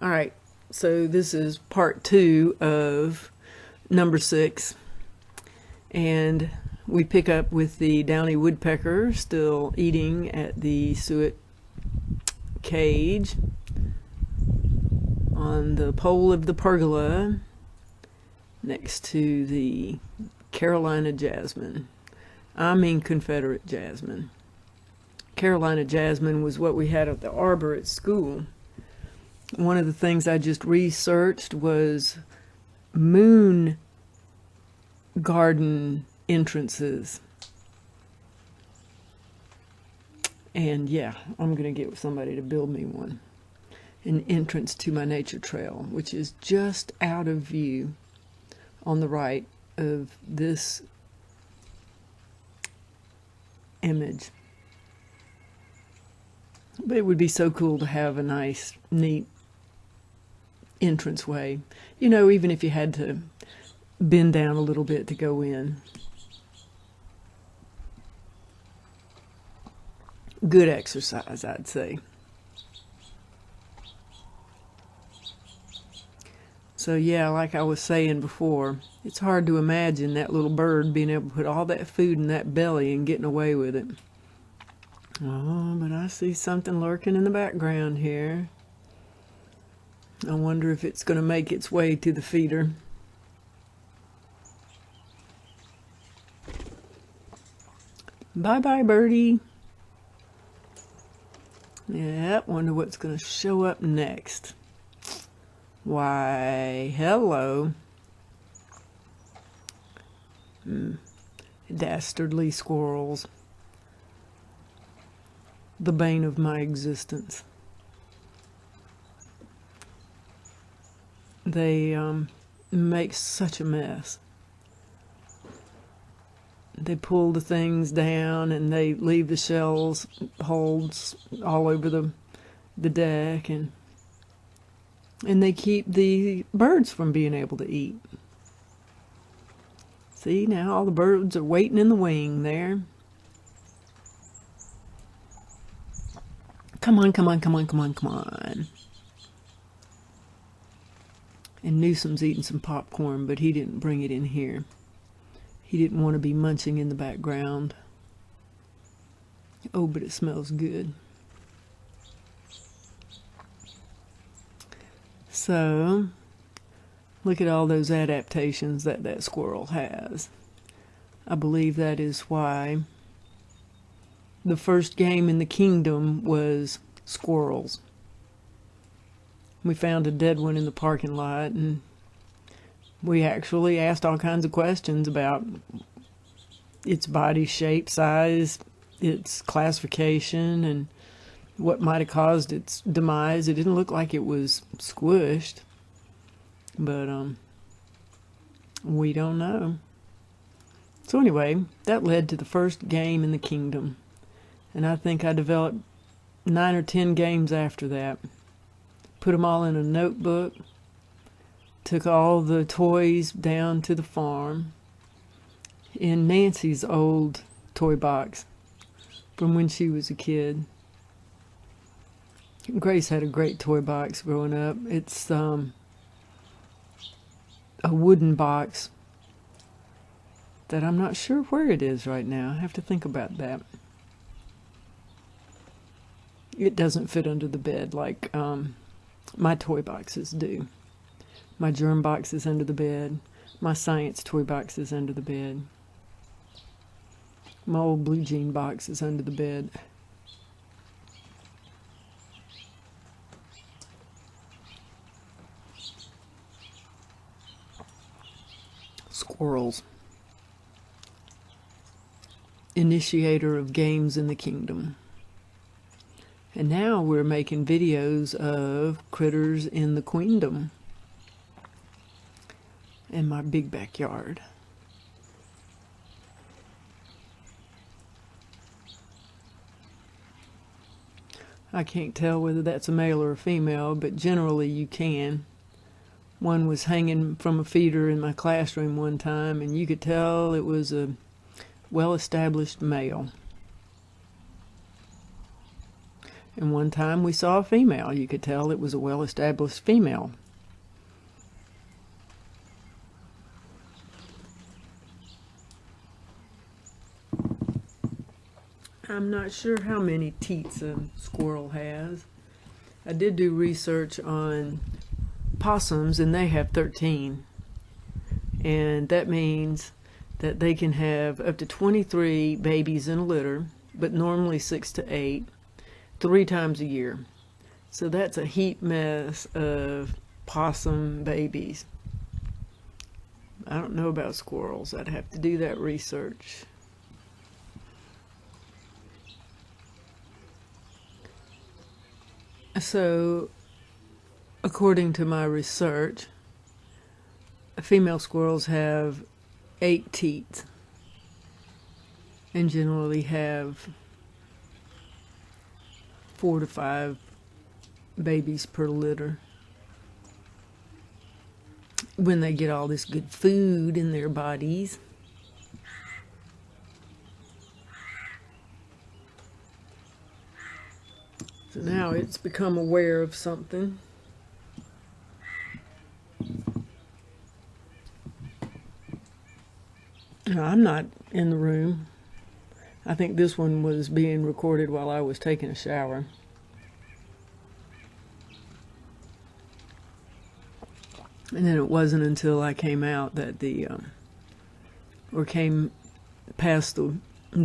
All right, so this is part 2 of number 6, and we pick up with the downy woodpecker still eating at the suet cage on the pole of the pergola next to the Carolina jasmine. I mean Confederate jasmine. Carolina jasmine was what we had at the arbor at school. One of the things I just researched was moon garden entrances. And yeah, I'm going to get somebody to build me one. An entrance to my nature trail, which is just out of view on the right of this image. But it would be so cool to have a nice, neat entranceway. You know, even if you had to bend down a little bit to go in. Good exercise, I'd say. So yeah, like I was saying before, it's hard to imagine that little bird being able to put all that food in that belly and getting away with it. Oh, but I see something lurking in the background here. I wonder if it's going to make its way to the feeder. Bye-bye, birdie. Yeah, wonder what's going to show up next. Why, hello. Dastardly squirrels. The bane of my existence. They make such a mess. They pull the things down and they leave the shells holes all over the deck, and they keep the birds from being able to eat. See, now all the birds are waiting in the wing there. Come on, come on, come on, come on, come on. And Newsom's eating some popcorn, but he didn't bring it in here. He didn't want to be munching in the background. Oh, but it smells good. So, look at all those adaptations that squirrel has. I believe that is why the first game in the kingdom was squirrels. We found a dead one in the parking lot, and we actually asked all kinds of questions about its body shape, size, its classification, and what might have caused its demise. It didn't look like it was squished, but we don't know. So anyway, that led to the first game in the kingdom. And I think I developed 9 or 10 games after that. Put them all in a notebook. Took all the toys down to the farm in Nancy's old toy box from when she was a kid. Grace had a great toy box growing up. It's a wooden box that I'm not sure where it is right now. I have to think about that. It doesn't fit under the bed like my toy boxes do. My germ box is under the bed. My science toy box is under the bed. My old blue jean box is under the bed. Squirrels. Initiator of games in the kingdom. And now we're making videos of critters in the queendom. In my big backyard. I can't tell whether that's a male or a female, but generally you can. One was hanging from a feeder in my classroom one time, and you could tell it was a well-established male. And one time we saw a female. You could tell it was a well-established female. I'm not sure how many teats a squirrel has. I did do research on possums, and they have 13. And that means that they can have up to 23 babies in a litter, but normally 6 to 8, 3 times a year. So that's a heap mess of possum babies. I don't know about squirrels. I'd have to do that research. So, according to my research, female squirrels have 8 teats and generally have 4 to 5 babies per litter. When they get all this good food in their bodies. So now it's become aware of something. No, I'm not in the room. I think this one was being recorded while I was taking a shower. And then it wasn't until I came out that or came past the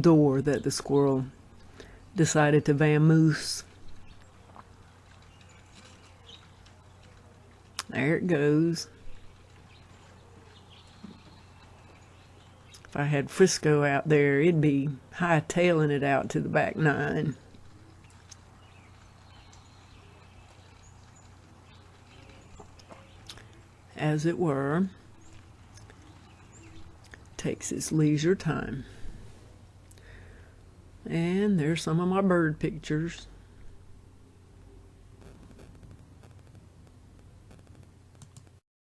door that the squirrel decided to vamoose. There it goes. If I had Frisco out there, it'd be hightailing it out to the back 9. As it were, takes its leisure time. And there's some of my bird pictures.